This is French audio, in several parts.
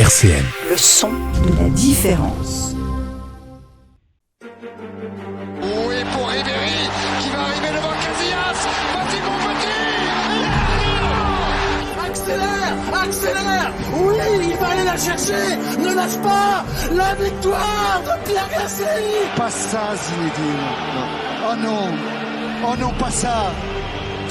RCN. Le son de la différence. Oui, pour Ribéry, qui va arriver devant Casillas. Petit bon petit. Accélère. Oui, il va aller la chercher. Ne lâche pas. La victoire de Pierre Gasly. Pas ça, Zinedine. Oh non, pas ça.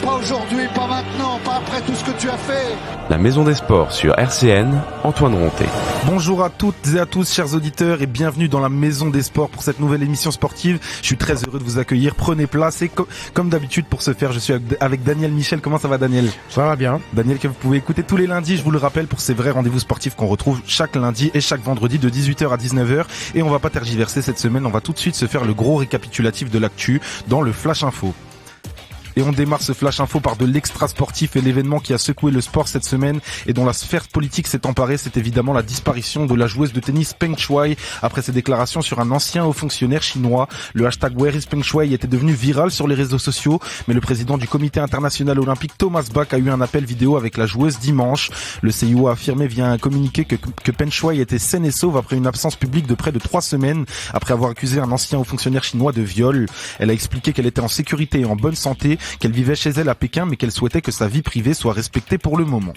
Pas aujourd'hui, pas maintenant, pas après tout ce que tu as fait. La Maison des Sports sur RCN, Antoine Ronté. Bonjour à toutes et à tous, chers auditeurs, et bienvenue dans la Maison des Sports pour cette nouvelle émission sportive. Je suis très heureux de vous accueillir. Prenez place et comme d'habitude pour ce faire, je suis avec Daniel Michel. Comment ça va, Daniel ? Ça va bien. Daniel, que vous pouvez écouter tous les lundis, je vous le rappelle, pour ces vrais rendez-vous sportifs qu'on retrouve chaque lundi et chaque vendredi de 18h à 19h. Et on va pas tergiverser cette semaine, on va tout de suite se faire le gros récapitulatif de l'actu dans le Flash Info. Et on démarre ce flash info par de l'extra sportif et l'événement qui a secoué le sport cette semaine et dont la sphère politique s'est emparée, c'est évidemment la disparition de la joueuse de tennis Peng Shuai après ses déclarations sur un ancien haut fonctionnaire chinois. Le hashtag Where is Peng Shuai était devenu viral sur les réseaux sociaux, mais le président du comité international olympique Thomas Bach a eu un appel vidéo avec la joueuse dimanche. Le CIO a affirmé via un communiqué que Peng Shuai était saine et sauve après une absence publique de près de 3 semaines après avoir accusé un ancien haut fonctionnaire chinois de viol. Elle a expliqué qu'elle était en sécurité et en bonne santé, qu'elle vivait chez elle à Pékin, mais qu'elle souhaitait que sa vie privée soit respectée pour le moment.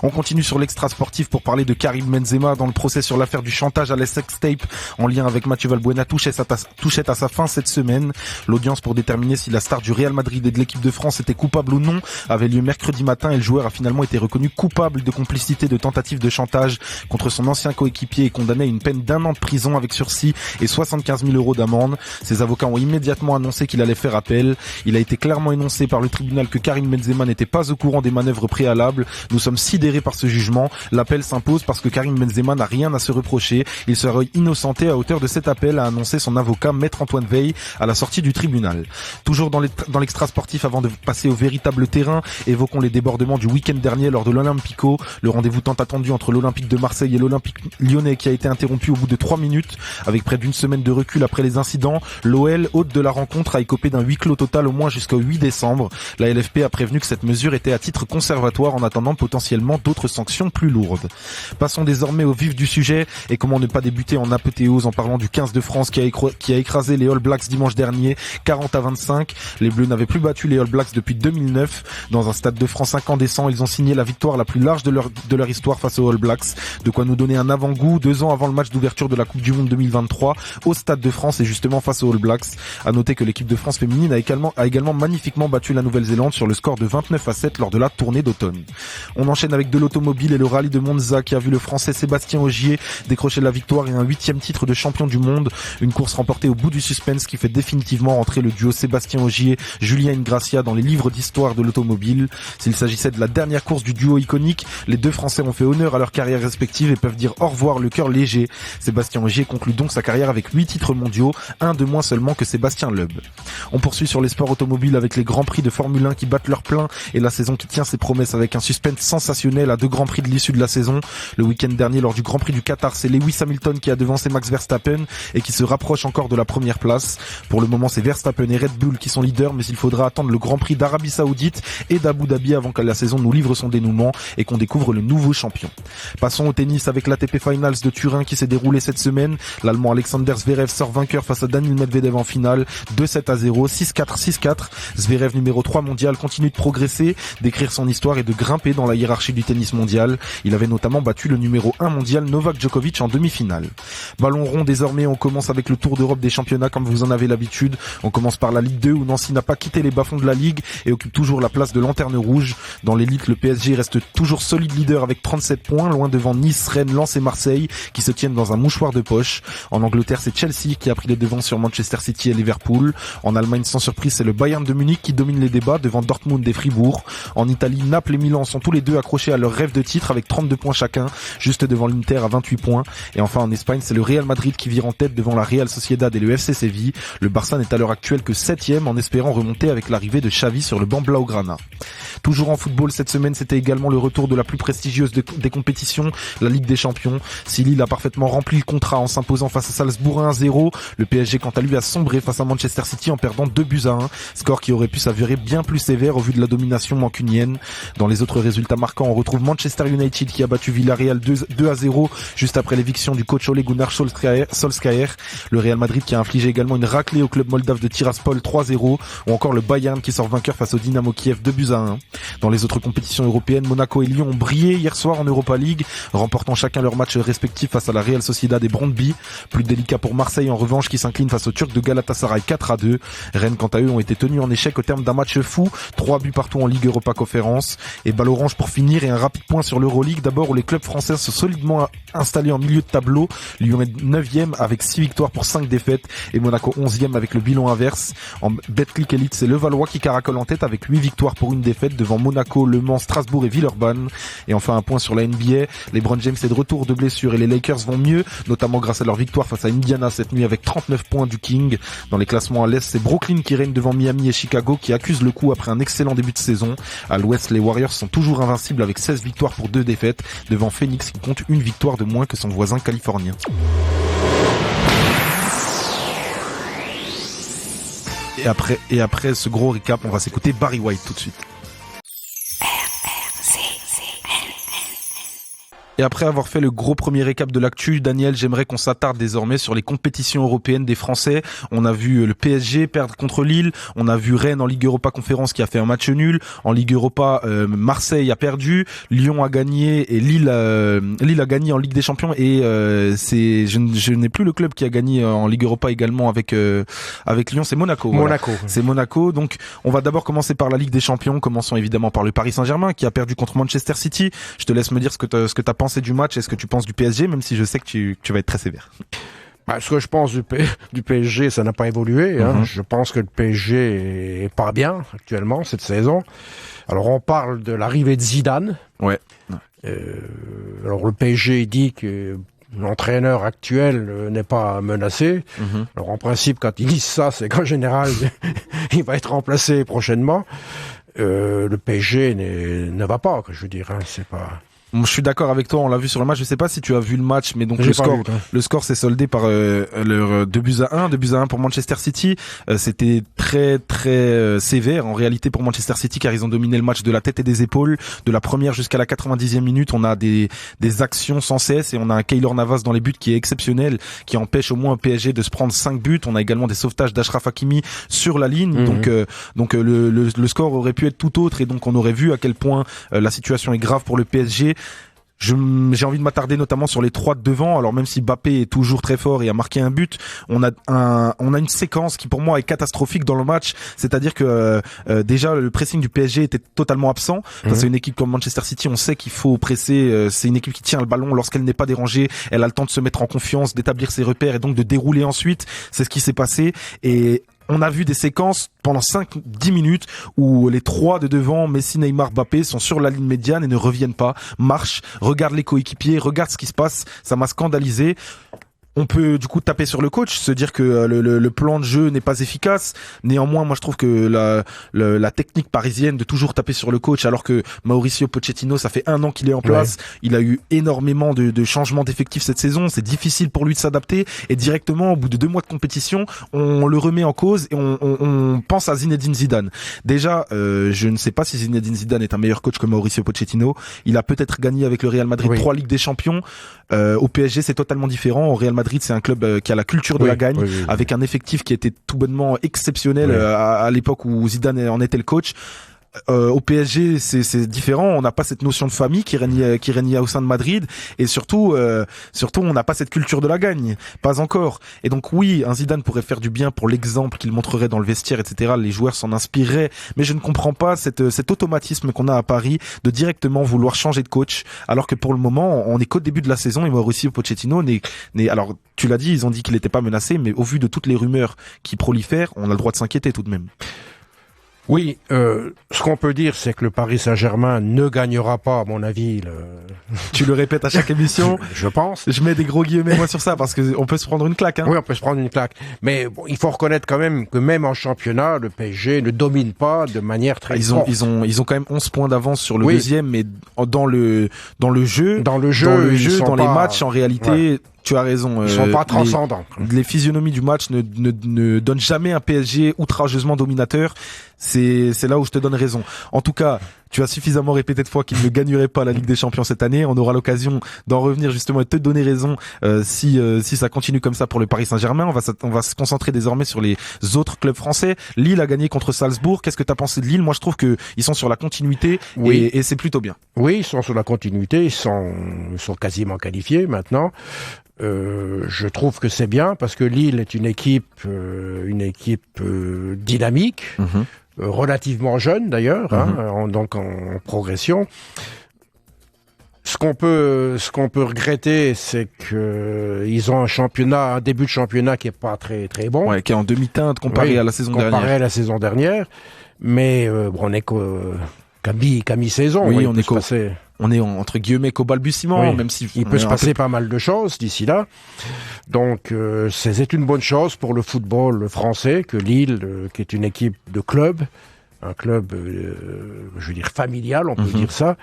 On continue sur l'extra sportif pour parler de Karim Benzema dans le procès sur l'affaire du chantage à la sextape en lien avec Mathieu Valbuena touchait à sa fin cette semaine. L'audience pour déterminer si la star du Real Madrid et de l'équipe de France était coupable ou non avait lieu mercredi matin et le joueur a finalement été reconnu coupable de complicité de tentative de chantage contre son ancien coéquipier et condamné à une peine d'1 an de prison avec sursis et 75 000 € d'amende. Ses avocats ont immédiatement annoncé qu'il allait faire appel. Il a été clairement énoncé par le tribunal que Karim Benzema n'était pas au courant des manœuvres préalables. Nous sommes sidérés par ce jugement. L'appel s'impose parce que Karim Benzema n'a rien à se reprocher. Il sera innocenté à hauteur de cet appel, a annoncé son avocat Maître Antoine Veil à la sortie du tribunal. Toujours dans l'extra sportif, avant de passer au véritable terrain, évoquons les débordements du week-end dernier lors de l'Olympico, le rendez-vous tant attendu entre l'Olympique de Marseille et l'Olympique lyonnais qui a été interrompu au bout de 3 minutes. Avec près d'une semaine de recul après les incidents, l'OL, hôte de la rencontre, a écopé d'un huis clos total au moins jusqu'au 8 décembre. La LFP a prévenu que cette mesure était à titre conservatoire en attendant potentiellement d'autres sanctions plus lourdes. Passons désormais au vif du sujet et comment ne pas débuter en apothéose en parlant du 15 de France qui a écrasé les All Blacks dimanche dernier, 40-25. Les Bleus n'avaient plus battu les All Blacks depuis 2009. Dans un stade de France incandescent, ils ont signé la victoire la plus large de leur histoire face aux All Blacks. De quoi nous donner un avant-goût 2 ans avant le match d'ouverture de la Coupe du Monde 2023 au stade de France et justement face aux All Blacks. À noter que l'équipe de France féminine a également magnifiquement battu la Nouvelle-Zélande sur le score de 29-7 lors de la tournée d'automne. On enchaîne avec de l'automobile et le rallye de Monza qui a vu le Français Sébastien Ogier décrocher la victoire et un 8e titre de champion du monde. Une course remportée au bout du suspense qui fait définitivement rentrer le duo Sébastien Ogier-Julien Ingrassia dans les livres d'histoire de l'automobile. S'il s'agissait de la dernière course du duo iconique, les deux Français ont fait honneur à leur carrière respective et peuvent dire au revoir le cœur léger. Sébastien Ogier conclut donc sa carrière avec 8 titres mondiaux, un de moins seulement que Sébastien Loeb. On poursuit sur les sports automobiles avec les grands prix de Formule 1 qui battent leur plein et la saison qui tient ses promesses avec un suspense sensationnel à 2 grands prix de l'issue de la saison. Le week-end dernier lors du Grand Prix du Qatar, c'est Lewis Hamilton qui a devancé Max Verstappen et qui se rapproche encore de la première place. Pour le moment, c'est Verstappen et Red Bull qui sont leaders, mais il faudra attendre le Grand Prix d'Arabie Saoudite et d'Abu Dhabi avant que la saison nous livre son dénouement et qu'on découvre le nouveau champion. Passons au tennis avec l'ATP Finals de Turin qui s'est déroulé cette semaine. L'Allemand Alexander Zverev sort vainqueur face à Daniil Medvedev en finale, 2-7-0, 6-4, 6-4. Zverev numéro 3 mondial continue de progresser, d'écrire son histoire et de grimper dans la hiérarchie du tennis mondial. Il avait notamment battu le numéro 1 mondial Novak Djokovic en demi-finale. Ballon rond désormais, on commence avec le Tour d'Europe des championnats comme vous en avez l'habitude. On commence par la Ligue 2 où Nancy n'a pas quitté les bas-fonds de la Ligue et occupe toujours la place de lanterne rouge. Dans l'élite, le PSG reste toujours solide leader avec 37 points, loin devant Nice, Rennes, Lens et Marseille qui se tiennent dans un mouchoir de poche. En Angleterre, c'est Chelsea qui a pris les devants sur Manchester City et Liverpool. En Allemagne, sans surprise, c'est le Bayern de Munich qui domine les débats devant Dortmund et Fribourg. En Italie, Naples et Milan sont tous les deux accrochés à leur rêve de titre avec 32 points chacun, juste devant l'Inter à 28 points. Et enfin en Espagne, c'est le Real Madrid qui vire en tête devant la Real Sociedad et le FC Séville. Le Barça n'est à l'heure actuelle que 7e en espérant remonter avec l'arrivée de Xavi sur le banc blaugrana. Toujours en football cette semaine, c'était également le retour de la plus prestigieuse des compétitions, la Ligue des Champions. Si Lille a parfaitement rempli le contrat en s'imposant face à Salzbourg 1-0, le PSG quant à lui a sombré face à Manchester City en perdant 2-1, score qui aurait pu s'avérer bien plus sévère au vu de la domination mancunienne. Dans les autres résultats marquants, on retrouve Manchester United qui a battu Villarreal 2-0 juste après l'éviction du coach Ole Gunnar Solskjaer. Le Real Madrid qui a infligé également une raclée au club moldave de Tiraspol 3-0, ou encore le Bayern qui sort vainqueur face au Dynamo Kiev 2-1. Dans les autres compétitions européennes, Monaco et Lyon ont brillé hier soir en Europa League, remportant chacun leur match respectif face à la Real Sociedad et Brøndby. Plus délicat pour Marseille en revanche qui s'incline face aux Turcs de Galatasaray 4-2. Rennes quant à eux ont été tenus en échec au terme d'un match fou, 3 buts partout en Ligue Europa Conférence. Et balle orange pour finir et un rapide point sur l'Euroleague d'abord où les clubs français sont solidement installés en milieu de tableau. Lyon est 9e avec 6 victoires pour 5 défaites et Monaco 11e avec le bilan inverse. En Betclic Elite, c'est Levallois qui caracole en tête avec 8 victoires pour une défaite devant Monaco, Le Mans, Strasbourg et Villeurbanne. Et enfin un point sur la NBA, LeBron James est de retour de blessure et les Lakers vont mieux, notamment grâce à leur victoire face à Indiana cette nuit avec 39 points du King. Dans les classements à l'Est, c'est Brooklyn qui règne devant Miami et Chicago qui accusent le coup après un excellent début de saison. À l'Ouest, les Warriors sont toujours invincibles avec 16 victoires pour 2 défaites devant Phoenix qui compte une victoire de moins que son voisin californien. Et après ce gros récap, on va s'écouter Barry White tout de suite. Et après avoir fait le gros premier récap de l'actu, Daniel, j'aimerais qu'on s'attarde désormais sur les compétitions européennes des Français. On a vu le PSG perdre contre Lille, on a vu Rennes en Ligue Europa Conférence qui a fait un match nul. En Ligue Europa, Marseille a perdu, Lyon a gagné et Lille a gagné en Ligue des Champions. Et je n'ai plus le club qui a gagné en Ligue Europa également avec Lyon, c'est Monaco. Monaco. Voilà. C'est Monaco. Donc on va d'abord commencer par la Ligue des Champions. Commençons évidemment par le Paris Saint-Germain qui a perdu contre Manchester City. Je te laisse me dire ce que t'as pensé du match et ce que tu penses du PSG, même si je sais que tu vas être très sévère. Ce que je pense du PSG, ça n'a pas évolué. Hein. Je pense que le PSG est pas bien actuellement cette saison. Alors on parle de l'arrivée de Zidane. Ouais. Alors le PSG dit que l'entraîneur actuel n'est pas menacé. Alors en principe, quand ils disent ça, c'est qu'en général, il va être remplacé prochainement. Le PSG ne va pas, je veux dire. Hein, c'est pas... Je suis d'accord avec toi, on l'a vu sur le match. Je sais pas si tu as vu le match, mais donc le score s'est soldé par leur 2-1 pour Manchester City. C'était très très sévère en réalité pour Manchester City car ils ont dominé le match de la tête et des épaules. De la première jusqu'à la 90e minute, on a des actions sans cesse et on a un Keylor Navas dans les buts qui est exceptionnel, qui empêche au moins un PSG de se prendre 5 buts. On a également des sauvetages d'Achraf Hakimi sur la ligne. Donc le score aurait pu être tout autre et donc on aurait vu à quel point la situation est grave pour le PSG. J'ai envie de m'attarder notamment sur les 3 de devant. Alors même si Mbappé est toujours très fort et a marqué un but, on a une séquence qui pour moi est catastrophique dans le match. C'est-à-dire que déjà le pressing du PSG était totalement absent. Face à une équipe comme Manchester City, on sait qu'il faut presser. C'est une équipe qui tient le ballon lorsqu'elle n'est pas dérangée. Elle a le temps de se mettre en confiance, d'établir ses repères et donc de dérouler ensuite. C'est ce qui s'est passé et on a vu des séquences pendant 5-10 minutes où les 3 de devant, Messi, Neymar, Mbappé, sont sur la ligne médiane et ne reviennent pas, marchent, regardent les coéquipiers, regardent ce qui se passe. Ça m'a scandalisé. On peut du coup taper sur le coach, se dire que le plan de jeu n'est pas efficace. Néanmoins, moi je trouve que la technique parisienne de toujours taper sur le coach, alors que Mauricio Pochettino, ça fait 1 an qu'il est en place, il a eu énormément de changements d'effectifs cette saison, c'est difficile pour lui de s'adapter et directement au bout de 2 mois de compétition, on le remet en cause et on pense à Zinedine Zidane. Déjà, je ne sais pas si Zinedine Zidane est un meilleur coach que Mauricio Pochettino. Il a peut-être gagné avec le Real Madrid 3 Ligues des Champions. Au PSG, c'est totalement différent. Au Real Madrid, c'est un club qui a la culture de la gagne, avec un effectif qui était tout bonnement exceptionnel à l'époque où Zidane en était le coach. Au PSG, c'est différent. On n'a pas cette notion de famille qui régnait au sein de Madrid, et surtout, on n'a pas cette culture de la gagne, pas encore. Et donc oui, un Zidane pourrait faire du bien pour l'exemple qu'il montrerait dans le vestiaire, etc. Les joueurs s'en inspireraient, mais je ne comprends pas cet automatisme qu'on a à Paris de directement vouloir changer de coach, alors que pour le moment, on est qu'au début de la saison et Mauricio Pochettino alors tu l'as dit, ils ont dit qu'il n'était pas menacé, mais au vu de toutes les rumeurs qui prolifèrent, on a le droit de s'inquiéter tout de même. Oui, ce qu'on peut dire, c'est que le Paris Saint-Germain ne gagnera pas, à mon avis. Tu le répètes à chaque émission. Je pense. Je mets des gros guillemets moi sur ça parce que on peut se prendre une claque. Hein. Oui, on peut se prendre une claque. Mais bon, il faut reconnaître quand même que même en championnat, le PSG ne domine pas de manière très forte. Ils ont quand même 11 points d'avance sur le deuxième, mais dans le jeu, dans les matchs, en réalité, Tu as raison. Ils sont pas transcendants. Les physionomies du match ne donnent jamais un PSG outrageusement dominateur. C'est là où je te donne raison. En tout cas, tu as suffisamment répété de fois qu'il ne gagnerait pas la Ligue des Champions cette année. On aura l'occasion d'en revenir justement et de te donner raison si ça continue comme ça pour le Paris Saint-Germain. On va se concentrer désormais sur les autres clubs français. Lille a gagné contre Salzbourg. Qu'est-ce que tu as pensé de Lille? Moi, je trouve que ils sont sur la continuité et c'est plutôt bien. Oui, ils sont sur la continuité. Ils sont quasiment qualifiés maintenant. Je trouve que c'est bien parce que Lille est une équipe dynamique, relativement jeune d'ailleurs, donc en progression. Ce qu'on peut regretter, c'est que ils ont un début de championnat qui est pas très très bon, qui est en demi-teinte comparé à la saison dernière. Mais on est qu'à mi-saison. Oui, on est entre guillemets qu'au balbutiement, même si il peut se passer pas mal de choses d'ici là. Donc c'est une bonne chose pour le football français que Lille, qui est une équipe de club, un club, je veux dire familial, on peut dire ça,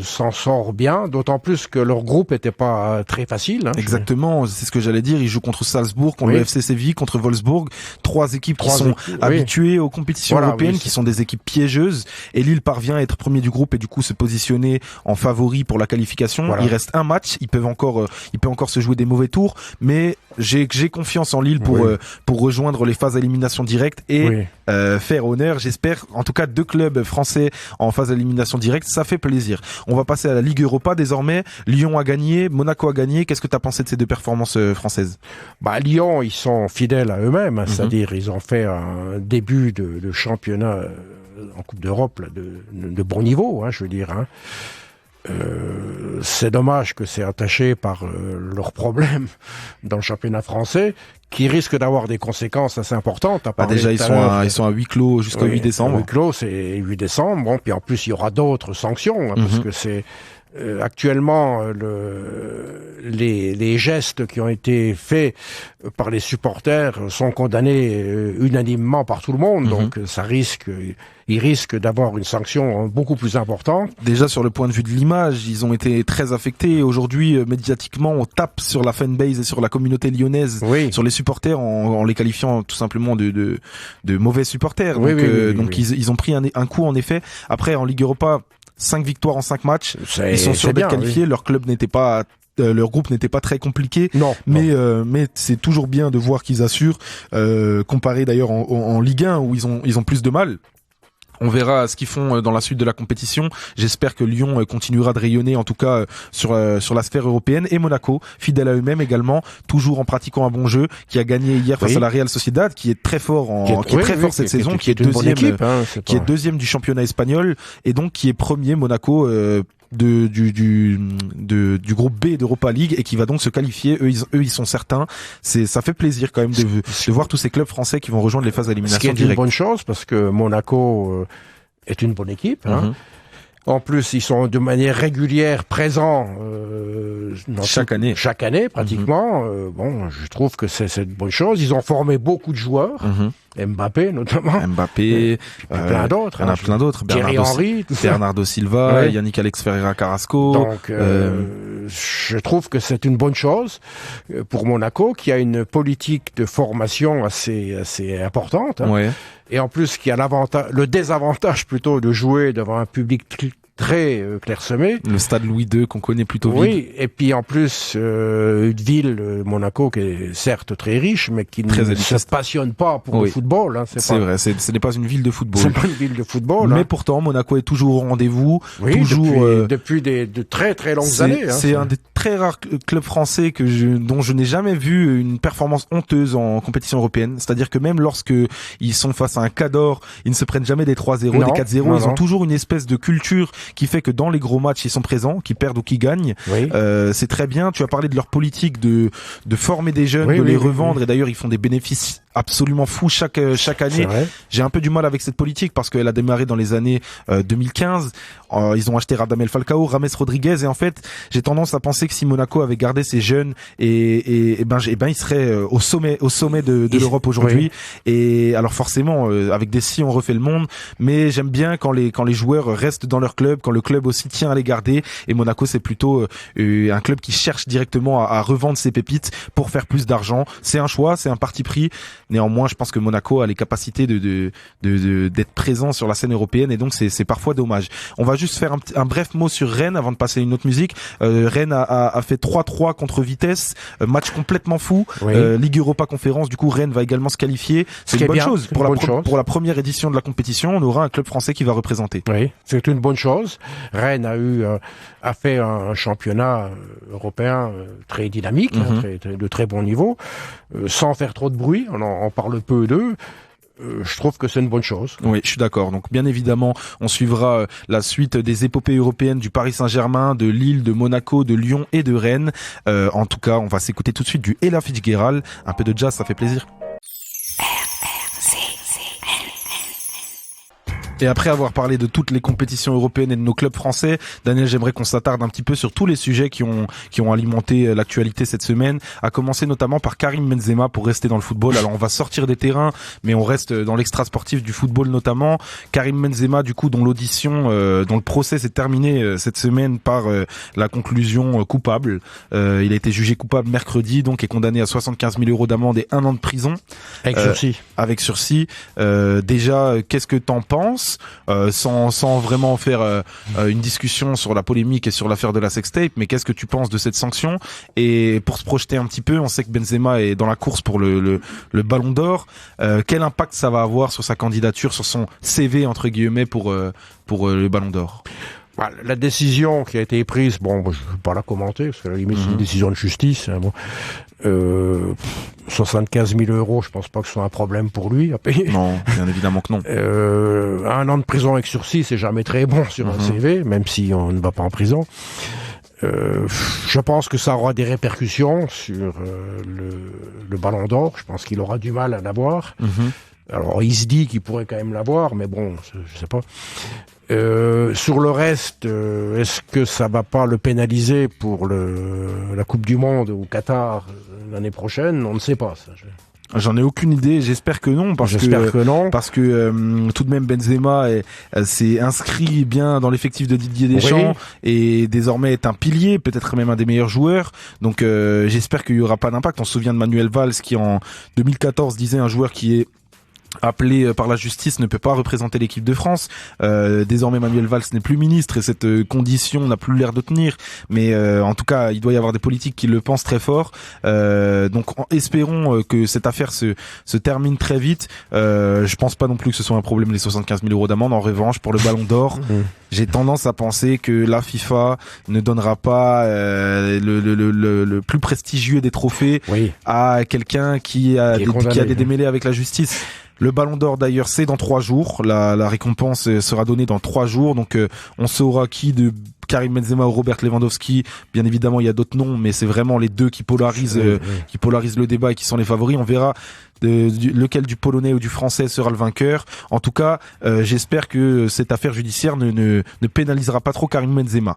s'en sort bien, d'autant plus que leur groupe était pas très facile. Exactement, c'est ce que j'allais dire. Ils jouent contre Salzbourg, contre le FC Séville, contre Wolfsburg, trois équipes qui sont habituées aux compétitions européennes, qui sont des équipes piégeuses. Et Lille parvient à être premier du groupe et du coup se positionner en favori pour la qualification. Il reste un match, il peut encore se jouer des mauvais tours, mais j'ai confiance en Lille pour rejoindre les phases d'élimination directe et faire honneur. J'espère, en tout cas, 2 clubs français en phase d'élimination directe, ça fait plaisir. On va passer à la Ligue Europa désormais. Lyon a gagné, Monaco a gagné. Qu'est-ce que tu as pensé de ces 2 performances françaises? Lyon, ils sont fidèles à eux-mêmes, c'est-à-dire ils ont fait un début de championnat en Coupe d'Europe de bon niveau, je veux dire. C'est dommage que c'est attaché par leurs problèmes dans le championnat français, qui risque d'avoir des conséquences assez importantes. Déjà, ils sont à huis clos jusqu'au 8 décembre. Huis clos, c'est 8 décembre. Bon, puis en plus, il y aura d'autres sanctions, parce que c'est actuellement les gestes qui ont été faits par les supporters sont condamnés unanimement par tout le monde. Donc, il risque d'avoir une sanction beaucoup plus importante. Déjà, sur le point de vue de l'image, ils ont été très affectés. Aujourd'hui, médiatiquement, on tape sur la fanbase et sur la communauté lyonnaise, sur les supporters, en les qualifiant tout simplement de mauvais supporters. Donc, ils ont pris un coup, en effet. Après, en Ligue Europa, 5 victoires en 5 matchs. Ils sont sûrs d'être qualifiés. Leur club n'était pas leur groupe n'était pas très compliqué, mais c'est toujours bien de voir qu'ils assurent, comparé d'ailleurs en Ligue 1 où ils ont plus de mal. On verra ce qu'ils font dans la suite de la compétition. J'espère que Lyon continuera de rayonner, en tout cas sur la sphère européenne. Et Monaco, fidèle à eux-mêmes également, toujours en pratiquant un bon jeu, qui a gagné hier face à la Real Sociedad, qui est très fort cette saison, qui est deuxième du championnat espagnol, et donc qui est premier Monaco du groupe B d'Europa League, et qui va donc se qualifier. Eux ils sont certains. Ça fait plaisir quand même de voir tous ces clubs français qui vont rejoindre les phases d'élimination directe. Ce qui est une bonne chose, parce que Monaco est une bonne équipe. En plus, ils sont de manière régulière présents chaque année pratiquement. Bon, je trouve que c'est une bonne chose. Ils ont formé beaucoup de joueurs, Mbappé notamment. Plein d'autres. Il y en a plein d'autres. Thierry Henry, Bernardo Silva, Yannick Alex Ferreira Carrasco. Donc, je trouve que c'est une bonne chose pour Monaco, qui a une politique de formation assez importante. Et en plus, qui a le désavantage plutôt de jouer devant un public très clairsemé. Le stade Louis II qu'on connaît plutôt vite. Oui, et puis en plus, une ville, Monaco, qui est certes très riche, mais qui ne se passionne pas pour le football. C'est vrai, ce n'est pas une ville de football. C'est pas une ville de football. Mais pourtant, Monaco est toujours au rendez-vous. Depuis de très très longues années. C'est un des très rares clubs français dont je n'ai jamais vu une performance honteuse en compétition européenne. C'est-à-dire que même lorsque ils sont face à un Cador, ils ne se prennent jamais des 3-0, des 4-0. Ils ont toujours une espèce de culture qui fait que dans les gros matchs, ils sont présents, qu'ils perdent ou qu'ils gagnent. C'est très bien. Tu as parlé de leur politique de former des jeunes, de les revendre. Et d'ailleurs, ils font des bénéfices absolument fou chaque année. J'ai un peu du mal avec cette politique parce qu'elle a démarré dans les années 2015. Ils ont acheté Radamel Falcao, James Rodriguez, et en fait, j'ai tendance à penser que si Monaco avait gardé ses jeunes et ben il serait au sommet de l'Europe aujourd'hui. Oui. Et alors forcément, avec des si on refait le monde, mais j'aime bien quand les joueurs restent dans leur club, quand le club aussi tient à les garder. Et Monaco, c'est plutôt un club qui cherche directement à revendre ses pépites pour faire plus d'argent. C'est un choix, c'est un parti pris. Néanmoins, je pense que Monaco a les capacités d'être présent sur la scène européenne, et donc c'est parfois dommage. On va juste faire un bref mot sur Rennes avant de passer à une autre musique. Rennes a fait 3-3 contre Vitesse, match complètement fou. Oui. Ligue Europa Conférence, du coup Rennes va également se qualifier. C'est une bonne chose pour la première édition de la compétition. On aura un club français qui va représenter. Oui, c'est une bonne chose. Rennes a fait un championnat européen très dynamique, de très bon niveau, sans faire trop de bruit. On parle peu d'eux. Je trouve que c'est une bonne chose. Oui, je suis d'accord. Donc bien évidemment, on suivra la suite des épopées européennes du Paris Saint-Germain, de Lille, de Monaco, de Lyon et de Rennes. En tout cas, on va s'écouter tout de suite du Ella Fitzgerald. Un peu de jazz, ça fait plaisir. Et après avoir parlé de toutes les compétitions européennes et de nos clubs français, Daniel, j'aimerais qu'on s'attarde un petit peu sur tous les sujets qui ont alimenté l'actualité cette semaine, à commencer notamment par Karim Benzema pour rester dans le football. Alors on va sortir des terrains, mais on reste dans l'extra sportif du football notamment. Karim Benzema, du coup, dont l'audition, dont le procès s'est terminé cette semaine par la conclusion coupable. Il a été jugé coupable mercredi, donc est condamné à 75 000 € d'amende et 1 an de prison. Avec sursis. Déjà, qu'est-ce que t'en penses? Sans vraiment faire une discussion sur la polémique et sur l'affaire de la sextape, mais qu'est-ce que tu penses de cette sanction? Et pour se projeter un petit peu, on sait que Benzema est dans la course pour le Ballon d'Or. Quel impact ça va avoir sur sa candidature, sur son CV entre guillemets pour le Ballon d'Or? La décision qui a été prise, je ne vais pas la commenter, parce que à la limite c'est une décision de justice. 75 000 €, je pense pas que ce soit un problème pour lui à payer. Non, bien évidemment que non. 1 an de prison avec sursis, c'est jamais très bon sur un CV, même si on ne va pas en prison. Je pense que ça aura des répercussions sur le Ballon d'Or. Je pense qu'il aura du mal à l'avoir. Alors, il se dit qu'il pourrait quand même l'avoir, mais bon, je sais pas. Sur le reste, est-ce que ça va pas le pénaliser pour la Coupe du Monde au Qatar l'année prochaine? On ne sait pas, ça. J'en ai aucune idée, j'espère que non, parce que tout de même Benzema s'est inscrit bien dans l'effectif de Didier Deschamps et désormais est un pilier, peut-être même un des meilleurs joueurs. Donc j'espère qu'il y aura pas d'impact. On se souvient de Manuel Valls qui en 2014 disait un joueur qui est appelé par la justice ne peut pas représenter l'équipe de France. Désormais Manuel Valls n'est plus ministre et cette condition n'a plus l'air de tenir, mais en tout cas il doit y avoir des politiques qui le pensent très fort. Donc espérons que cette affaire se termine très vite. Je pense pas non plus que ce soit un problème les 75 000 € d'amende. En revanche, pour le Ballon d'Or, j'ai tendance à penser que la FIFA ne donnera pas le plus prestigieux des trophées à quelqu'un qui a des démêlés avec la justice. Le Ballon d'Or d'ailleurs c'est dans 3 jours, la récompense sera donnée dans 3 jours, donc on saura qui de Karim Benzema ou Robert Lewandowski. Bien évidemment il y a d'autres noms, mais c'est vraiment les deux qui polarisent le débat et qui sont les favoris. On verra lequel du polonais ou du français sera le vainqueur. En tout cas, j'espère que cette affaire judiciaire ne pénalisera pas trop Karim Benzema.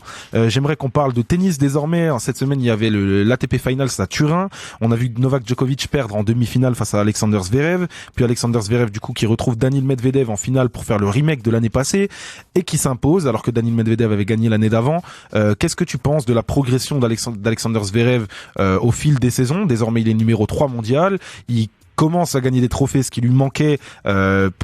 J'aimerais qu'on parle de tennis désormais. Cette semaine, il y avait l'ATP Finals à Turin. On a vu Novak Djokovic perdre en demi-finale face à Alexander Zverev. Puis Alexander Zverev, du coup, qui retrouve Daniil Medvedev en finale pour faire le remake de l'année passée et qui s'impose alors que Daniil Medvedev avait gagné l'année d'avant. Qu'est-ce que tu penses de la progression d'Alexander Zverev au fil des saisons? Désormais, il est numéro 3 mondial. Il commence à gagner des trophées, ce qui lui manquait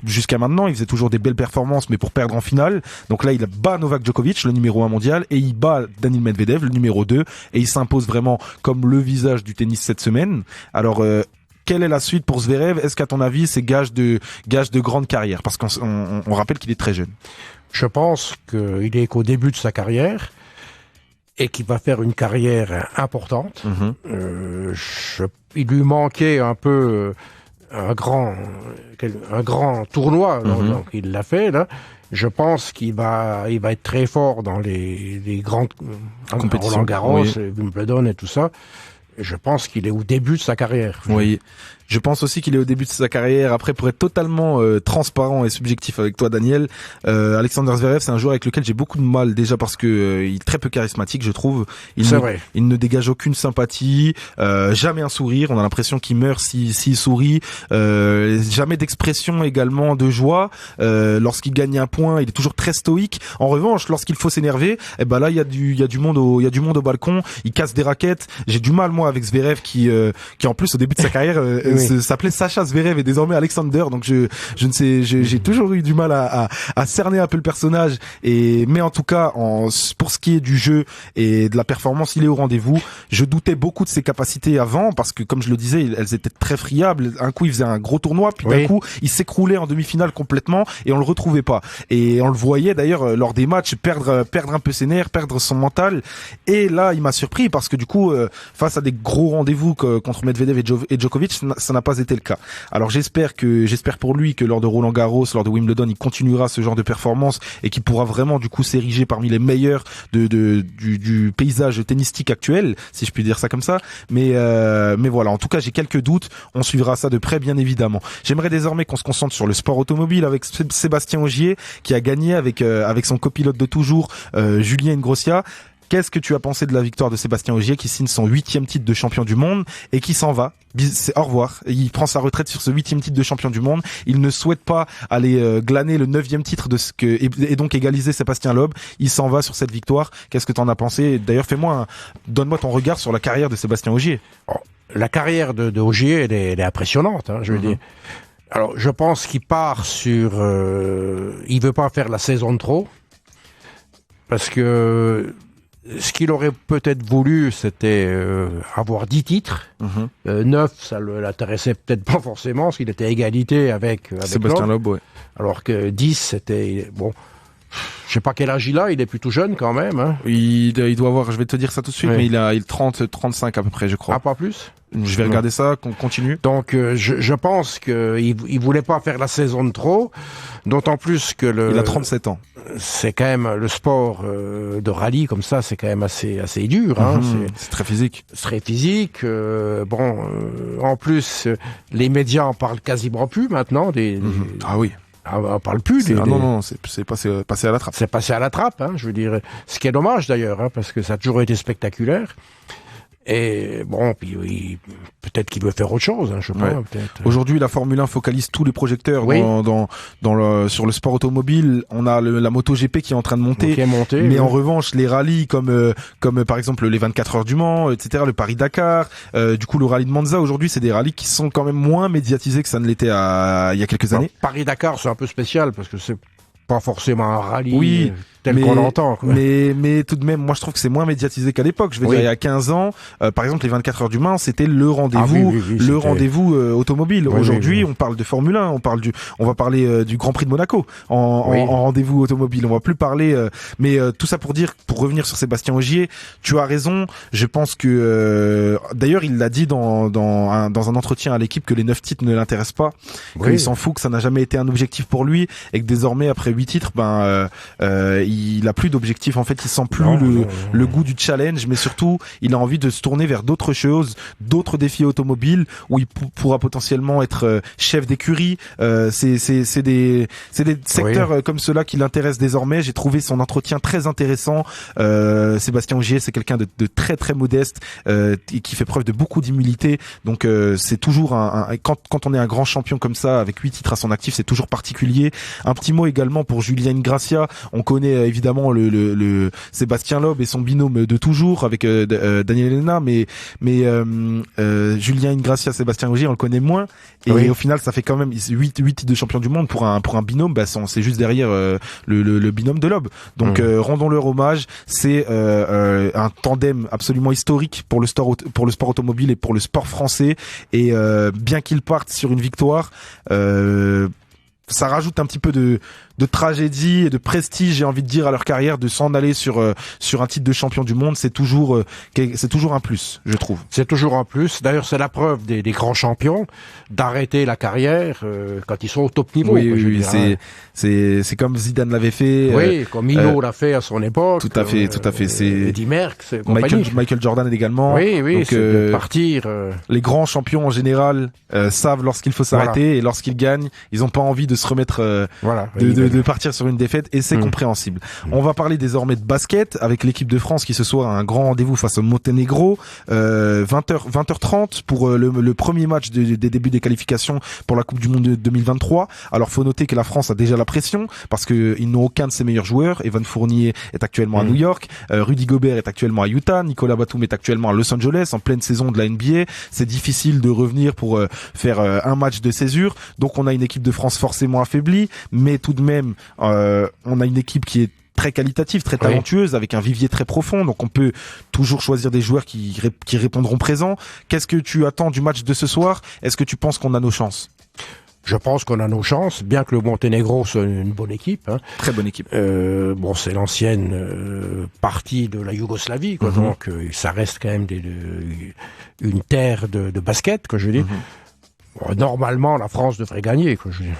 jusqu'à maintenant. Il faisait toujours des belles performances, mais pour perdre en finale. Donc là, il bat Novak Djokovic, le numéro 1 mondial, et il bat Daniil Medvedev, le numéro 2, et il s'impose vraiment comme le visage du tennis cette semaine. Alors, quelle est la suite pour Zverev? Est-ce qu'à ton avis, c'est gage de grande carrière? Parce qu'on rappelle qu'il est très jeune. Je pense qu'il est qu'au début de sa carrière et qu'il va faire une carrière importante. Il lui manquait un peu un grand tournoi, donc il l'a fait là. Je pense qu'il va être très fort dans les grandes compétitions, Roland Garros, Wimbledon et tout ça. Je pense qu'il est au début de sa carrière. Oui. Je pense aussi qu'il est au début de sa carrière. Après, pour être totalement transparent et subjectif avec toi, Daniel, Alexander Zverev, c'est un joueur avec lequel j'ai beaucoup de mal, déjà parce que il est très peu charismatique, je trouve. Il ne dégage aucune sympathie, jamais un sourire. On a l'impression qu'il meurt s'il sourit. Jamais d'expression également de joie. Lorsqu'il gagne un point, il est toujours très stoïque. En revanche, lorsqu'il faut s'énerver, eh ben là, il y a du monde au balcon. Il casse des raquettes. J'ai du mal, moi, avec Zverev qui en plus au début de sa carrière s'appelait Sacha Zverev et désormais Alexander, donc je ne sais, j'ai toujours eu du mal à cerner un peu le personnage, mais en tout cas pour ce qui est du jeu et de la performance, il est au rendez-vous. Je doutais beaucoup de ses capacités avant parce que, comme je le disais, elles étaient très friables. Un coup il faisait un gros tournoi, puis d'un coup il s'écroulait en demi-finale complètement et on le retrouvait pas, et on le voyait d'ailleurs lors des matchs perdre un peu ses nerfs, perdre son mental. Et là il m'a surpris parce que du coup face à des gros rendez-vous contre Medvedev et Djokovic, ça n'a pas été le cas. Alors j'espère pour lui que lors de Roland Garros, lors de Wimbledon, il continuera ce genre de performance et qu'il pourra vraiment du coup s'ériger parmi les meilleurs du paysage tennistique actuel, si je puis dire ça comme ça. Mais voilà, en tout cas j'ai quelques doutes. On suivra ça de près, bien évidemment. J'aimerais désormais qu'on se concentre sur le sport automobile avec Sébastien Ogier qui a gagné avec son copilote de toujours, Julien Ingrossia. Qu'est-ce que tu as pensé de la victoire de Sébastien Ogier qui signe son 8e titre de champion du monde et qui s'en va? C'est au revoir. Il prend sa retraite sur ce 8e titre de champion du monde. Il ne souhaite pas aller glaner le 9e titre et donc égaliser Sébastien Loeb. Il s'en va sur cette victoire. Qu'est-ce que tu en as pensé? D'ailleurs, donne-moi ton regard sur la carrière de Sébastien Ogier. La carrière de Ogier, elle est impressionnante, hein, je veux dire. Alors, je pense qu'il part sur... il veut pas faire la saison de trop, parce que ce qu'il aurait peut-être voulu, c'était avoir 10 titres. 9, ça l'intéressait peut-être pas forcément, parce qu'il était à égalité avec Sébastien Loeb, ouais. Alors que 10, c'était... Bon, je sais pas quel âge il a, il est plutôt jeune quand même. Hein. Il doit avoir, je vais te dire ça tout de suite, mais il a 35 à peu près, je crois. Ah, pas plus? Je vais regarder ça, qu'on continue. Donc je pense qu'il voulait pas faire la saison de trop, d'autant plus que il a 37 ans. C'est quand même le sport de rallye comme ça, c'est quand même assez dur. Hein. C'est très physique. C'est très physique. En plus, les médias en parlent quasiment plus maintenant. Ah oui. On parle plus. Non, c'est passé à la trappe. C'est passé à la trappe, hein, je veux dire. Ce qui est dommage d'ailleurs, hein, parce que ça a toujours été spectaculaire. Et bon, puis peut-être qu'il veut faire autre chose, hein, je sais pas. Peut-être. Aujourd'hui, la Formule 1 focalise tous les projecteurs sur le sport automobile. On a la MotoGP qui est en train de monter. Mais en revanche, les rallyes comme par exemple les 24 heures du Mans, etc., le Paris-Dakar, du coup le rallye de Monza, aujourd'hui, c'est des rallyes qui sont quand même moins médiatisés que ça ne l'était il y a quelques années. Paris-Dakar, c'est un peu spécial parce que c'est pas forcément un rallye tel qu'on l'entend. Mais tout de même, moi je trouve que c'est moins médiatisé qu'à l'époque. Je veux dire, il y a 15 ans, par exemple, les 24 heures du Mans, c'était le rendez-vous, rendez-vous automobile. Aujourd'hui, on parle de Formule 1, on va parler du Grand Prix de Monaco en rendez-vous automobile. On va plus parler, mais tout ça pour revenir sur Sébastien Ogier, tu as raison. Je pense que, d'ailleurs, il l'a dit dans un entretien à l'équipe que les 9 titres ne l'intéressent pas, qu'il s'en fout, que ça n'a jamais été un objectif pour lui et que désormais, après 8 titres, il a plus d'objectif. En fait, il sent plus le goût du challenge, mais surtout, il a envie de se tourner vers d'autres choses, d'autres défis automobiles où il pourra potentiellement être chef d'écurie. C'est des secteurs comme cela qui l'intéressent désormais. J'ai trouvé son entretien très intéressant. Sébastien Ogier, c'est quelqu'un de très très modeste qui fait preuve de beaucoup d'humilité. Donc c'est toujours quand on est un grand champion comme ça avec 8 titres à son actif, c'est toujours particulier. Un petit mot également pour Julien Ingrassia. On connaît évidemment le Sébastien Loeb et son binôme de toujours avec Daniel Elena, mais Julien Ingrassia, Sébastien Ogier, on le connaît moins. Et au final, ça fait quand même 8 titres de champion du monde pour un binôme. C'est juste derrière le binôme de Loeb. Donc rendons-leur hommage. C'est un tandem absolument historique pour le sport automobile et pour le sport français. Et bien qu'ils partent sur une victoire, ça rajoute un petit peu de tragédie et de prestige, j'ai envie de dire, à leur carrière, de s'en aller sur un titre de champion du monde. C'est toujours un plus, je trouve. C'est toujours un plus. D'ailleurs, c'est la preuve des grands champions d'arrêter la carrière quand ils sont au top niveau. Oui, c'est comme Zidane l'avait fait. Oui, comme Hino l'a fait à son époque. Tout à fait. C'est Eddy Merckx, Michael Jordan également. Oui, donc, c'est de partir. Les grands champions en général savent lorsqu'il faut s'arrêter et lorsqu'ils gagnent, ils n'ont pas envie de se remettre de partir sur une défaite, et c'est compréhensible. On va parler désormais de basket avec l'équipe de France qui ce soir a un grand rendez-vous face au Monténégro, 20h30 pour le premier match des débuts des qualifications pour la Coupe du Monde de 2023. Alors faut noter que la France a déjà la pression parce que ils n'ont aucun de ses meilleurs joueurs. Evan Fournier est actuellement à New York, Rudy Gobert est actuellement à Utah, Nicolas Batum est actuellement à Los Angeles en pleine saison de la NBA. C'est difficile de revenir pour faire un match de césure. Donc on a une équipe de France forcément affaiblie, mais tout de même on a une équipe qui est très qualitative, très talentueuse, avec un vivier très profond, donc on peut toujours choisir des joueurs qui répondront présents. Qu'est-ce que tu attends du match de ce soir? Est-ce que tu penses qu'on a nos chances? Je pense qu'on a nos chances, bien que le Monténégro soit une bonne équipe. Très bonne équipe. C'est l'ancienne partie de la Yougoslavie, quoi. Donc ça reste quand même une terre de basket, que je veux dire. Normalement, la France devrait gagner, quoi, je veux dire.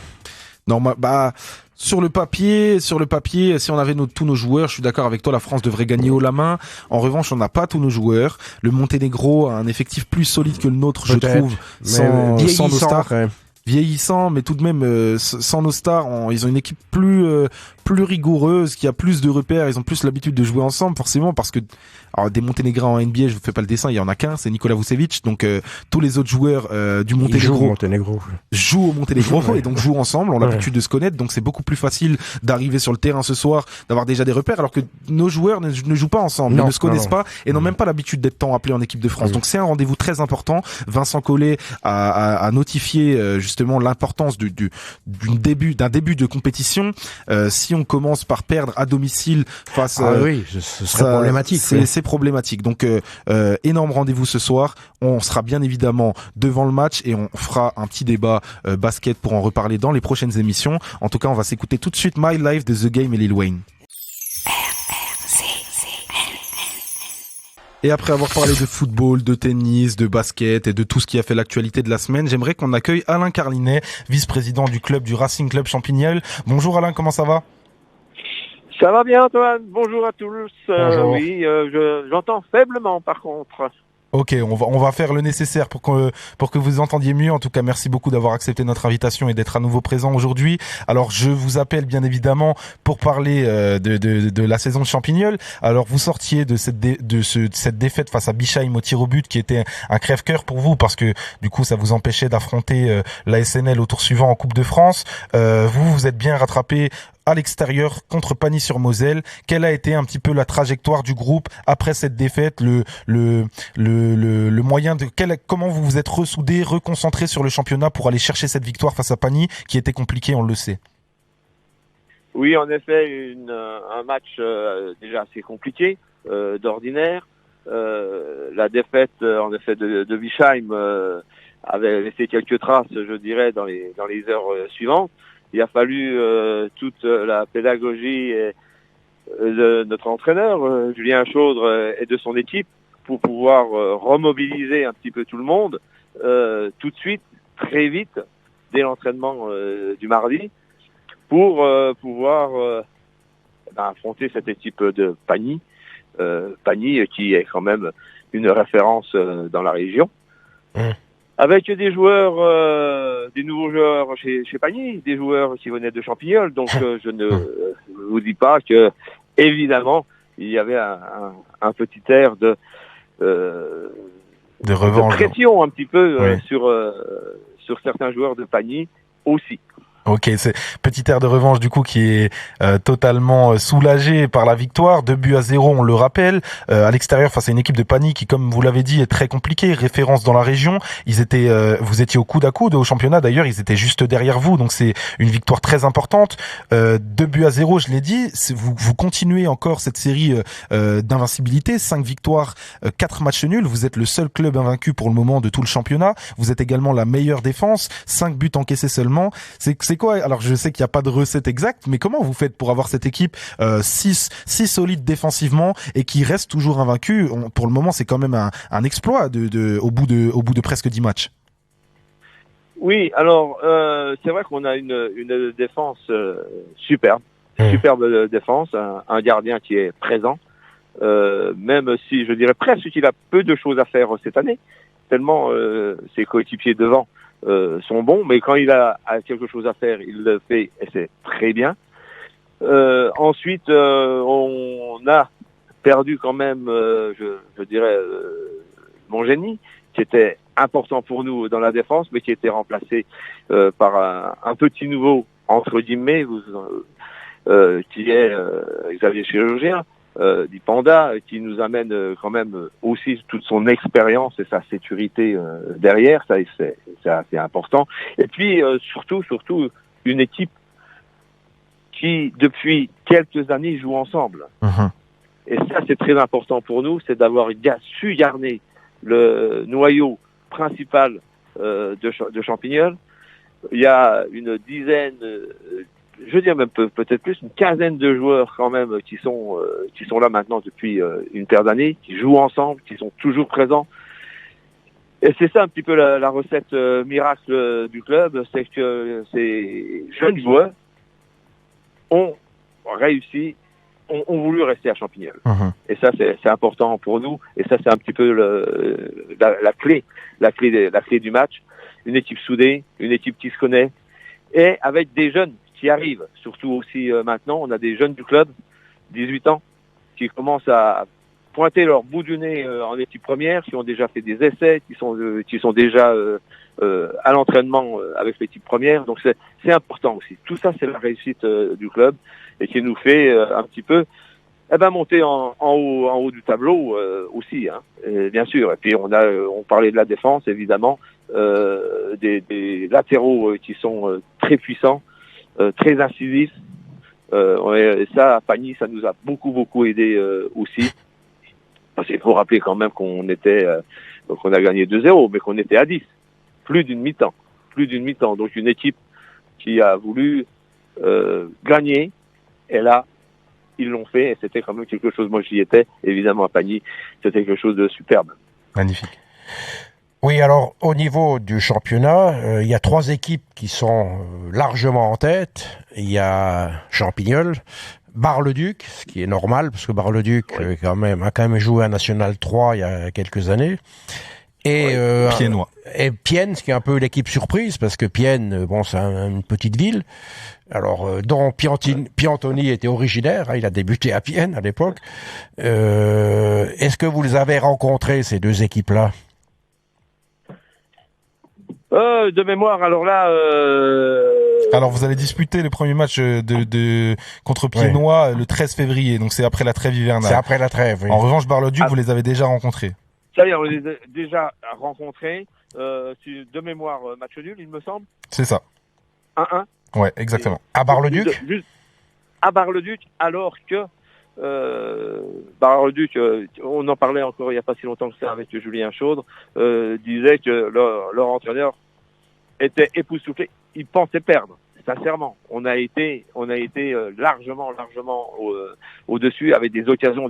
Sur le papier, si on avait tous nos joueurs, je suis d'accord avec toi, la France devrait gagner haut la main. En revanche, on n'a pas tous nos joueurs. Le Monténégro a un effectif plus solide que le nôtre, je trouve, sans nos stars. Vieillissant, mais tout de même sans nos stars, ils ont une équipe plus rigoureuse, qui a plus de repères, ils ont plus l'habitude de jouer ensemble, forcément, parce que des Monténégrins en NBA, je vous fais pas le dessin, il y en a qu'un, c'est Nikola Vucevic, donc tous les autres joueurs du Monténégro jouent au Monténégro et donc jouent ensemble, ont l'habitude de se connaître, donc c'est beaucoup plus facile d'arriver sur le terrain ce soir, d'avoir déjà des repères, alors que nos joueurs ne jouent pas ensemble, ne se connaissent pas et n'ont même pas l'habitude d'être tant appelés en équipe de France. Donc c'est un rendez-vous très important. Vincent Collet a notifié justement l'importance d'un début de compétition. Si on commence par perdre à domicile face ce serait problématique. C'est problématique. Donc énorme rendez-vous ce soir. On sera bien évidemment devant le match et on fera un petit débat basket pour en reparler dans les prochaines émissions. En tout cas, on va s'écouter tout de suite My Life de The Game et Lil Wayne. Et après avoir parlé de football, de tennis, de basket et de tout ce qui a fait l'actualité de la semaine, j'aimerais qu'on accueille Alain Carlinet, vice-président du club du Racing Club Champignelles. Bonjour Alain, comment ça va? Ça va bien Antoine, bonjour à tous. Bonjour. Oui, j'entends faiblement par contre. Ok, on va faire le nécessaire pour que vous entendiez mieux. En tout cas, merci beaucoup d'avoir accepté notre invitation et d'être à nouveau présent aujourd'hui. Alors, je vous appelle bien évidemment pour parler de la saison de Champignelles. Alors, vous sortiez de cette défaite face à Bischheim au tir au but, qui était un crève-cœur pour vous parce que du coup, ça vous empêchait d'affronter la SNL au tour suivant en Coupe de France. Vous êtes bien rattrapé à l'extérieur contre Pagny-sur-Moselle. Quelle a été un petit peu la trajectoire du groupe après cette défaite, le moyen comment vous vous êtes ressoudé, reconcentré sur le championnat pour aller chercher cette victoire face à Pagny, qui était compliquée, on le sait. Oui, en effet, un match déjà assez compliqué, d'ordinaire. La défaite, en effet, de Bischheim avait laissé quelques traces, je dirais, dans les heures suivantes. Il a fallu toute la pédagogie de notre entraîneur, Julien Chaudre, et de son équipe pour pouvoir remobiliser un petit peu tout le monde tout de suite, très vite, dès l'entraînement du mardi, pour pouvoir affronter cette équipe de Pagny. Pagny qui est quand même une référence dans la région. Avec des joueurs, des nouveaux joueurs chez Pagny, des joueurs qui venaient de Champignelles. Donc je ne vous dis pas que, évidemment, il y avait un petit air de revanche, de pression un petit peu sur certains joueurs de Pagny aussi. Ok, c'est petit air de revanche du coup qui est totalement soulagé par la victoire, 2-0, on le rappelle, à l'extérieur face à une équipe de Pagny qui, comme vous l'avez dit, est très compliquée, référence dans la région. Vous étiez au coude à coude au championnat, d'ailleurs, ils étaient juste derrière vous, donc c'est une victoire très importante. 2-0, je l'ai dit, vous continuez encore cette série d'invincibilité, 5 victoires, 4 matchs nuls. Vous êtes le seul club invaincu pour le moment de tout le championnat. Vous êtes également la meilleure défense, 5 buts encaissés seulement. C'est c'est quoi? Alors, je sais qu'il n'y a pas de recette exacte, mais comment vous faites pour avoir cette équipe si solide défensivement et qui reste toujours invaincue? Pour le moment, c'est quand même un exploit au bout de presque 10 matchs. Oui, alors c'est vrai qu'on a une défense superbe défense, un gardien qui est présent, même si je dirais presque qu'il a peu de choses à faire cette année, tellement ses coéquipiers devant sont bons, mais quand il a quelque chose à faire, il le fait et c'est très bien. Ensuite, on a perdu quand même, je dirais, mon génie, qui était important pour nous dans la défense, mais qui était remplacé par un petit nouveau, entre guillemets, qui est Xavier Chirurgien, dit Panda, qui nous amène quand même aussi toute son expérience et sa sécurité derrière, ça c'est assez important. Et puis surtout une équipe qui depuis quelques années joue ensemble. Et ça c'est très important pour nous, c'est d'avoir su garder le noyau principal de Champignol. Il y a une dizaine, je dirais même peut-être plus, une quinzaine de joueurs quand même qui sont là maintenant depuis une paire d'années, qui jouent ensemble, qui sont toujours présents. Et c'est ça un petit peu la recette miracle du club, c'est que ces jeunes joueurs ont réussi, ont voulu rester à Champignol. Et ça c'est important pour nous, et ça c'est un petit peu la clé du match. Une équipe soudée, une équipe qui se connaît, et avec des jeunes qui arrivent, surtout aussi maintenant, on a des jeunes du club, 18 ans, qui commencent à pointer leur bout du nez en équipe première, qui ont déjà fait des essais, qui sont déjà à l'entraînement avec l'équipe première. Donc c'est important aussi. Tout ça, c'est la réussite du club et qui nous fait un petit peu monter en haut du tableau aussi, hein, bien sûr. Et puis on parlait de la défense, évidemment, des latéraux qui sont très puissants, très incisifs. Et ça, à Pagny, ça nous a beaucoup aidé aussi. Parce qu'il faut rappeler quand même qu'on a gagné 2-0, mais qu'on était à 10. Plus d'une mi-temps. Donc une équipe qui a voulu gagner, et là, ils l'ont fait, et c'était quand même quelque chose, moi j'y étais, évidemment à Pagny, c'était quelque chose de superbe. Magnifique. Oui, alors au niveau du championnat, il y a 3 équipes qui sont largement en tête. Il y a Champignol, Bar-le-Duc, ce qui est normal, parce que Bar-le-Duc a quand même joué à National 3 il y a quelques années. Et Piennois. Et Pienne, ce qui est un peu l'équipe surprise, parce que Pienne, c'est une petite ville, alors dont Piantoni était originaire, hein, il a débuté à Pienne à l'époque. Est-ce que vous les avez rencontrés, ces 2 équipes-là? De mémoire, alors là... Alors vous allez disputer le premier match contre Piennois le 13 février, donc c'est après la trêve hivernale. C'est après la trêve, oui. En revanche, Bar-le-Duc, vous les avez déjà rencontrés. Ça y est, on les a déjà rencontrés. De mémoire, match nul, il me semble. C'est ça. 1-1. Ouais, exactement. À Bar-le-Duc À Bar-le-Duc, alors que Bar-le-Duc, on en parlait encore il n'y a pas si longtemps que ça avec Julien Chaudre, disait que leur entraîneur était époustouflé. Il pensait perdre. Sincèrement, on a été largement au-dessus avec des occasions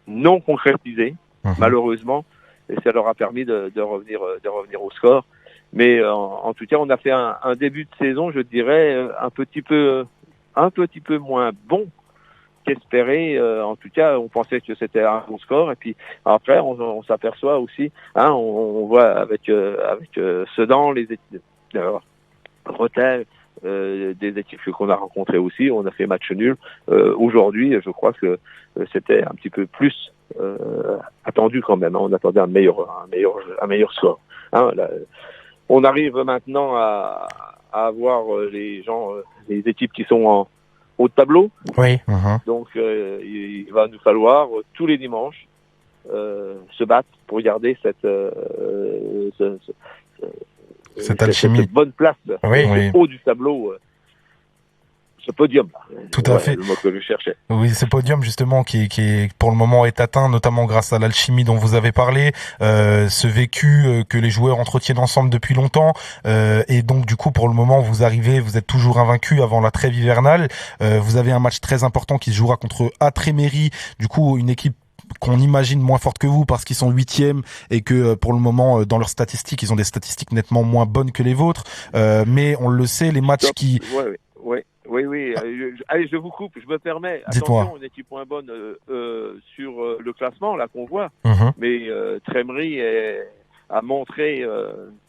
non concrétisées, malheureusement, et ça leur a permis de revenir au score. Mais en tout cas, on a fait un début de saison, je dirais, un petit peu moins bon qu'espéré. En tout cas, on pensait que c'était un bon score, et puis après, on s'aperçoit aussi, hein, on voit avec Sedan, les équipes, Rethel, des équipes qu'on a rencontrées aussi, on a fait match nul. Aujourd'hui, je crois que c'était un petit peu plus attendu quand même. Hein. On attendait un meilleur score. Hein, là, on arrive maintenant à avoir les équipes qui sont en haut de tableau. Oui. Donc, il va nous falloir tous les dimanches se battre pour garder cette alchimie, cette bonne place oui. au haut du tableau ce podium. Tout à fait. Le mot que je cherchais. Oui, ce podium justement qui pour le moment est atteint, notamment grâce à l'alchimie dont vous avez parlé, ce vécu que les joueurs entretiennent ensemble depuis longtemps, et donc du coup pour le moment vous êtes toujours invaincus avant la trêve hivernale. Vous avez un match très important qui se jouera contre Atréméry, du coup une équipe qu'on imagine moins forte que vous parce qu'ils sont 8e et que pour le moment dans leurs statistiques ils ont des statistiques nettement moins bonnes que les vôtres, mais on le sait, les matchs qui... Oui. Allez, je vous coupe, je me permets. Dites-moi. Attention, une équipe moins bonne sur le classement, là, qu'on voit. Mais Trémery a montré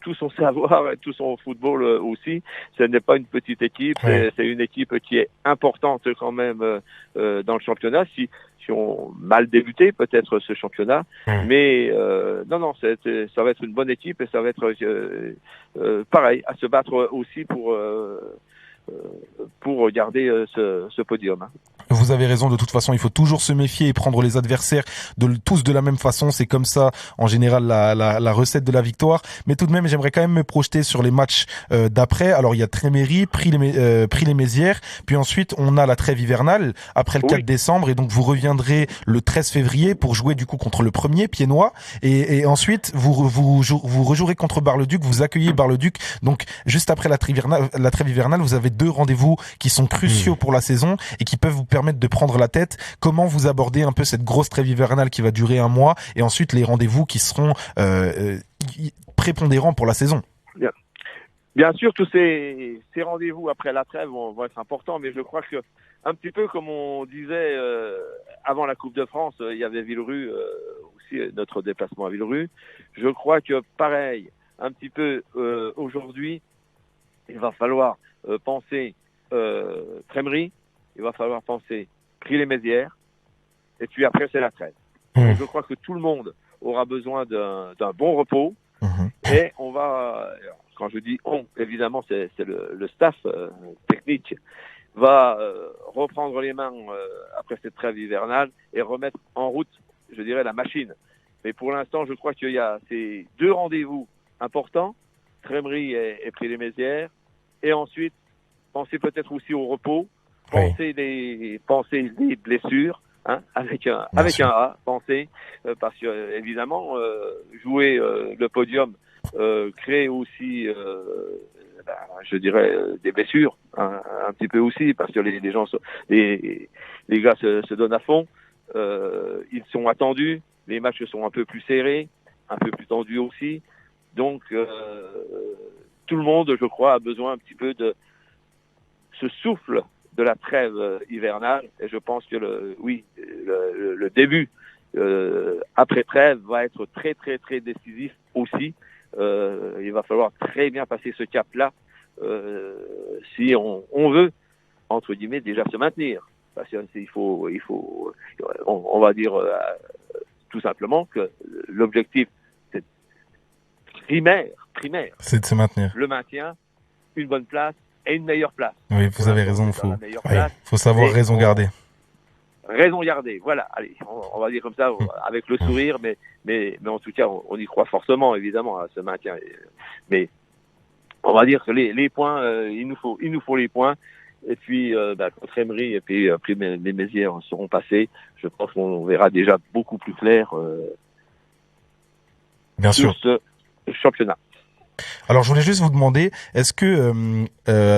tout son savoir et tout son football aussi. Ce n'est pas une petite équipe, c'est une équipe qui est importante quand même dans le championnat. Si on mal débuté peut-être ce championnat, mais non, ça va être une bonne équipe et ça va être pareil, à se battre aussi pour garder ce podium. Vous avez raison, de toute façon, il faut toujours se méfier et prendre les adversaires tous de la même façon. C'est comme ça, en général, la recette de la victoire. Mais tout de même, j'aimerais quand même me projeter sur les matchs d'après. Alors, il y a Trémery, Prix-les-Mézières, puis ensuite, on a la trêve hivernale après le 4 décembre. Et donc, vous reviendrez le 13 février pour jouer du coup contre le premier, Pied-Noir. Et ensuite, vous rejouerez contre Bar-le-Duc, vous accueillez Bar-le-Duc. Donc, juste après la trêve hivernale, vous avez 2 rendez-vous qui sont cruciaux pour la saison et qui peuvent vous permettre de prendre la tête. Comment vous abordez un peu cette grosse trêve hivernale qui va durer un mois et ensuite les rendez-vous qui seront prépondérants pour la saison? Bien sûr, tous ces rendez-vous après la trêve vont être importants, mais je crois que un petit peu comme on disait avant la Coupe de France, il y avait Villerue aussi, notre déplacement à Villerue. Je crois que pareil, un petit peu aujourd'hui, il va falloir penser Trémery, il va falloir penser Prix-les-Mézières, et puis après c'est la trêve. Je crois que tout le monde aura besoin d'un bon repos, et on va, quand je dis on, évidemment c'est le staff technique, va reprendre les mains après cette trêve hivernale et remettre en route, je dirais, la machine. Mais pour l'instant, je crois qu'il y a ces 2 rendez-vous importants, Trémery et Prix-les-Mézières, et ensuite pensez peut-être aussi au repos, pensez les blessures, hein, avec un A, pensez, parce que évidemment jouer le podium crée aussi, je dirais, des blessures, hein, un petit peu aussi, parce que les gens, les gars se donnent à fond, ils sont attendus, les matchs sont un peu plus serrés, un peu plus tendus aussi, donc tout le monde, je crois, a besoin un petit peu de ce souffle de la trêve hivernale, et je pense que le début après trêve va être très très très décisif aussi. Il va falloir très bien passer ce cap-là si on veut, entre guillemets, déjà se maintenir. Parce qu'il faut on va dire tout simplement que l'objectif primaire, c'est de se maintenir. Le maintien, une bonne place et une meilleure place. Oui, vous avez raison, faut savoir raison garder. Raison garder, voilà. Allez, on va dire comme ça, avec le sourire, mais en tout cas, on y croit fortement, évidemment, à ce maintien. Mais on va dire que les points, il nous faut les points. Et puis, contre Emery et puis les Mézières seront passés. Je pense qu'on verra déjà beaucoup plus clair Bien sur sûr. ce championnat. Alors, je voulais juste vous demander, est-ce que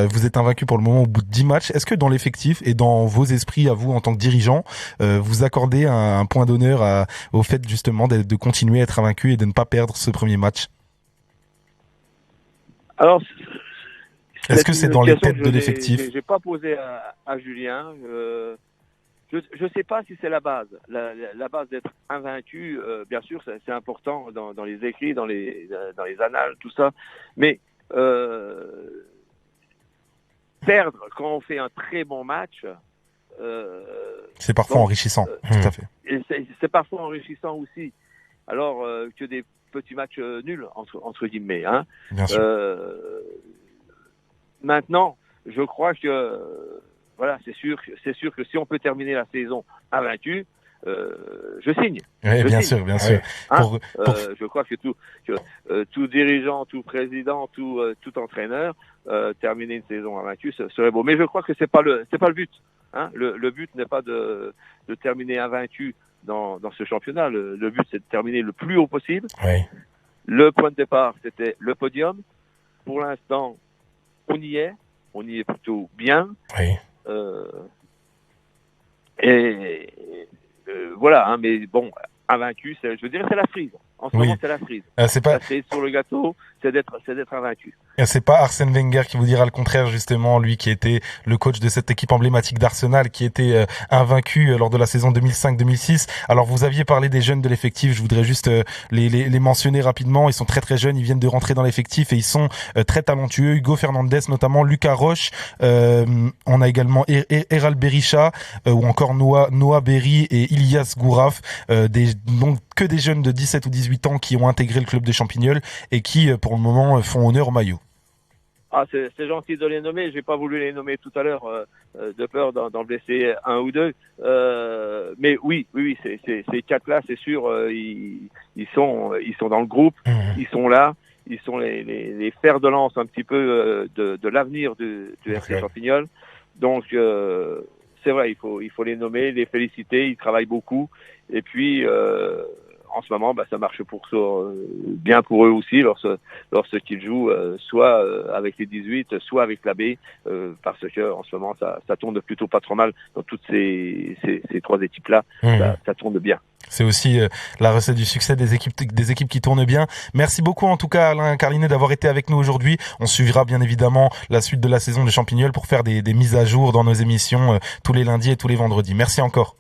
vous êtes invaincu pour le moment au bout de 10 matchs? Est-ce que dans l'effectif et dans vos esprits à vous en tant que dirigeant, vous accordez un point d'honneur au fait justement de continuer à être invaincu et de ne pas perdre ce premier match? Alors, est-ce que c'est dans les têtes de l'effectif? J'ai pas posé à Julien. Je sais pas si c'est la base. La base d'être invaincu, bien sûr, c'est important dans les écrits, dans les annales, tout ça. Mais perdre quand on fait un très bon match, c'est parfois enrichissant. Tout à fait. Et c'est parfois enrichissant aussi. Alors que des petits matchs nuls entre guillemets. Hein. Bien sûr. Maintenant, je crois que voilà, c'est sûr que si on peut terminer la saison invaincu, je signe. Oui, bien sûr. Hein, je crois que tout dirigeant, tout président, tout entraîneur, terminer une saison invaincu, ce serait beau. Mais je crois que c'est pas le but. Hein. Le but n'est pas de terminer invaincu dans ce championnat. Le but, c'est de terminer le plus haut possible. Oui. Le point de départ, c'était le podium. Pour l'instant, on y est plutôt bien. Oui. Voilà, hein, mais bon, invaincu, je dirais c'est la frise. En ce moment, c'est la frise. C'est pas... La cerise sur le gâteau, c'est d'être invaincu. C'est pas Arsène Wenger qui vous dira le contraire, justement, lui qui était le coach de cette équipe emblématique d'Arsenal, qui était invaincu lors de la saison 2005-2006. Alors, vous aviez parlé des jeunes de l'effectif, je voudrais juste les mentionner rapidement. Ils sont très très jeunes, ils viennent de rentrer dans l'effectif et ils sont très talentueux. Hugo Fernandez notamment, Lucas Roche, on a également Eral Berisha ou encore Noah Berry et Ilias Gouraf, donc que des jeunes de 17 ou 18 ans qui ont intégré le club des Champignolles et qui, pour le moment, font honneur au maillot. Ah, c'est gentil de les nommer. J'ai pas voulu les nommer tout à l'heure de peur d'en blesser un ou deux. Mais oui, ces quatre-là, c'est sûr, ils sont dans le groupe, ils sont là, ils sont les fers de lance un petit peu de l'avenir du FC Champignolles. Donc c'est vrai, il faut les nommer, les féliciter. Ils travaillent beaucoup. Et puis en ce moment, ça marche bien pour eux aussi lorsqu'ils jouent soit avec les 18, soit avec la B, parce que en ce moment ça tourne plutôt pas trop mal dans toutes ces trois équipes-là. Ça tourne bien. C'est aussi la recette du succès des équipes qui tournent bien. Merci beaucoup en tout cas Alain Carlinet d'avoir été avec nous aujourd'hui. On suivra bien évidemment la suite de la saison des Champignolles pour faire des mises à jour dans nos émissions tous les lundis et tous les vendredis. Merci encore.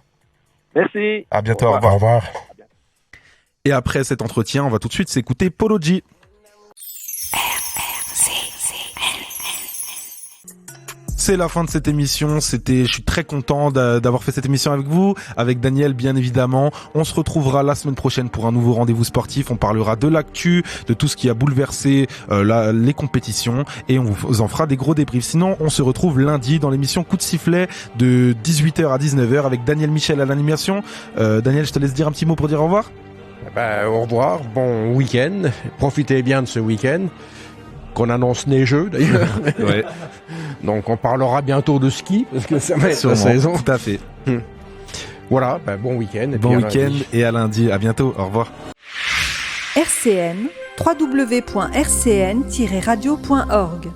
Merci. À bientôt. Au revoir. Et après cet entretien, on va tout de suite s'écouter Polo G. C'est la fin de cette émission. Je suis très content d'avoir fait cette émission avec vous, avec Daniel bien évidemment. On se retrouvera la semaine prochaine pour un nouveau rendez-vous sportif. On parlera de l'actu, de tout ce qui a bouleversé les compétitions et on vous en fera des gros débriefs. Sinon, on se retrouve lundi dans l'émission Coup de sifflet de 18h à 19h avec Daniel Michel à l'animation. Daniel, je te laisse dire un petit mot pour dire au revoir. Au revoir, bon week-end. Profitez bien de ce week-end. Qu'on annonce neigeux d'ailleurs. Ouais. Donc on parlera bientôt de ski parce que ça va être la saison. Tout à fait. Voilà, bon week-end. Bon week-end et à lundi. À bientôt. Au revoir. RCN, www.rcn-radio.org